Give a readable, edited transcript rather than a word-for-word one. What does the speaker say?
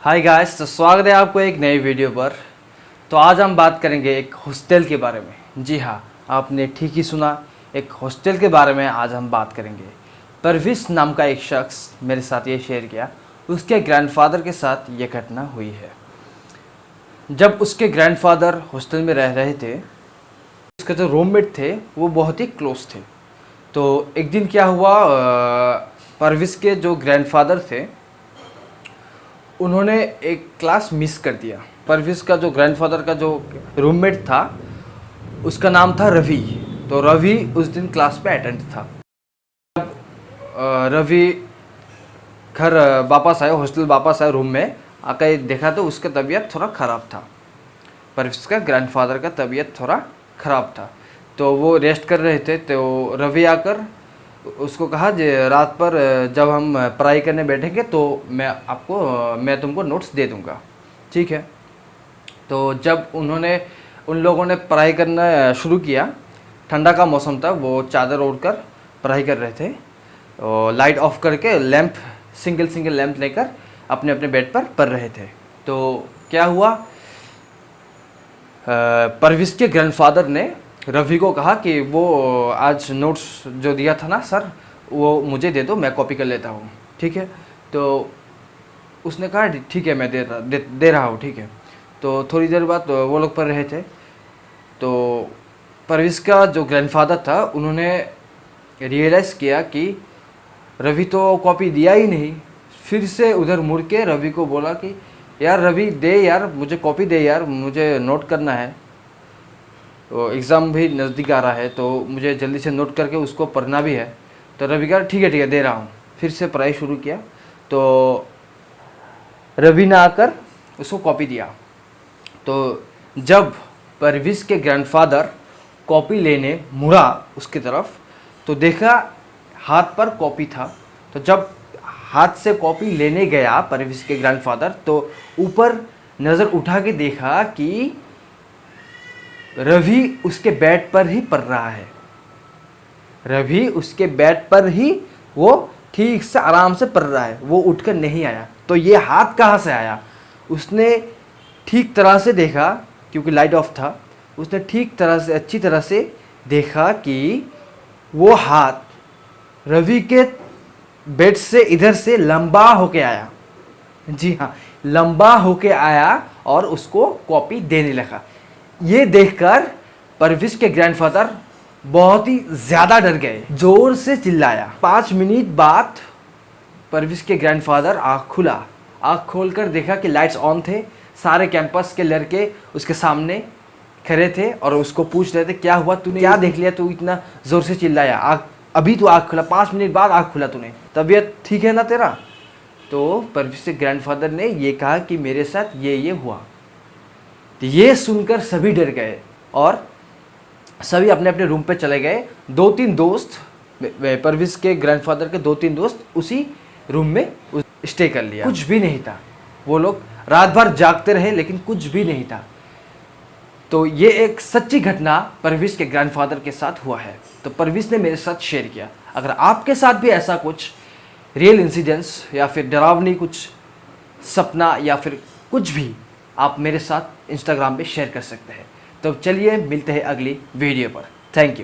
Hi guys, तो स्वागत है आपको एक नई वीडियो पर। तो आज हम बात करेंगे एक हॉस्टल के बारे में। जी हाँ, आपने ठीक ही सुना, एक हॉस्टल के बारे में आज हम बात करेंगे। परवेश नाम का एक शख्स मेरे साथ ये शेयर किया, उसके ग्रैंडफादर के साथ ये घटना हुई है। जब उसके ग्रैंडफादर हॉस्टल में रह रहे थे, उसके जो रूममेट थे वो बहुत ही क्लोज थे। तो एक दिन क्या हुआ, परवेश के जो ग्रैंडफादर थे उन्होंने एक क्लास मिस कर दिया। परवेश का जो ग्रैंडफादर का जो रूममेट था उसका नाम था रवि। तो रवि उस दिन क्लास पे अटेंड था। जब रवि घर वापस आए, हॉस्टल वापस आए, रूम में आकर देखा तो उसका तबीयत थोड़ा ख़राब था। परवेश का ग्रैंडफादर का तबीयत थोड़ा ख़राब था। तो वो रेस्ट कर रहे थे। तो रवि आकर उसको कहा जे रात पर जब हम पढ़ाई करने बैठेंगे तो मैं तुमको नोट्स दे दूंगा, ठीक है। तो जब उन लोगों ने पढ़ाई करना शुरू किया, ठंडा का मौसम था, वो चादर ओढ़कर पढ़ाई कर रहे थे और लाइट ऑफ करके सिंगल लैंप लेकर अपने अपने बेड पर पढ़ रहे थे। तो क्या हुआ, परवेश के ग्रैंडफादर ने रवि को कहा कि वो आज नोट्स जो दिया था ना सर, वो मुझे दे दो, मैं कॉपी कर लेता हूँ, ठीक है। तो उसने कहा ठीक है, मैं दे रहा हूँ, ठीक है। तो थोड़ी देर बाद वो लोग पढ़ रहे थे। तो परवेश का जो ग्रैंडफादर था उन्होंने रियलाइज़ किया कि रवि तो कॉपी दिया ही नहीं। फिर से उधर मुड़ के रवि को बोला कि यार रवि दे यार, मुझे कॉपी दे यार, मुझे नोट करना है, तो एग्ज़ाम भी नज़दीक आ रहा है, तो मुझे जल्दी से नोट करके उसको पढ़ना भी है। तो रवि कहा ठीक है दे रहा हूँ। फिर से पढ़ाई शुरू किया। तो रवि ने आकर उसको कॉपी दिया। तो जब परवेश के ग्रैंडफादर कॉपी लेने मुड़ा उसकी तरफ, तो देखा हाथ पर कॉपी था। तो जब हाथ से कॉपी लेने गया परवेश के ग्रैंडफादर, तो ऊपर नज़र उठा के देखा कि रवि उसके बेड पर ही पढ़ रहा है। रवि उसके बेड पर ही वो ठीक से आराम से पढ़ रहा है, वो उठकर नहीं आया। तो ये हाथ कहाँ से आया? उसने ठीक तरह से देखा, क्योंकि लाइट ऑफ था। उसने ठीक तरह से, अच्छी तरह से देखा कि वो हाथ रवि के बेड से इधर से लंबा होके आया। जी हाँ, लंबा होके आया और उसको कॉपी देने लगा। ये देखकर परवेश के ग्रैंडफादर बहुत ही ज़्यादा डर गए, जोर से चिल्लाया। 5 मिनट बाद परवेश के ग्रैंडफादर आँख खोलकर देखा कि लाइट्स ऑन थे। सारे कैंपस के लड़के उसके सामने खड़े थे और उसको पूछ रहे थे क्या हुआ, तूने क्या देख लिया, तू इतना ज़ोर से चिल्लाया, अभी तो आँख खुला, 5 मिनट बाद आँख खुला तूने, तबीयत ठीक है ना तेरा? तो परवेश के ग्रैंडफादर ने ये कहा कि मेरे साथ ये हुआ। तो ये सुनकर सभी डर गए और सभी अपने अपने रूम पे चले गए। 2-3 दोस्त, परवेश के ग्रैंडफादर के 2-3 दोस्त उसी रूम में स्टे कर लिया। कुछ भी नहीं था, वो लोग रात भर जागते रहे लेकिन कुछ भी नहीं था। तो ये एक सच्ची घटना परवेश के ग्रैंडफादर के साथ हुआ है। तो परवेश ने मेरे साथ शेयर किया। अगर आपके साथ भी ऐसा कुछ रियल इंसिडेंट्स या फिर डरावनी कुछ सपना या फिर कुछ भी, आप मेरे साथ इंस्टाग्राम पे शेयर कर सकते हैं। तो चलिए मिलते हैं अगली वीडियो पर। Thank you.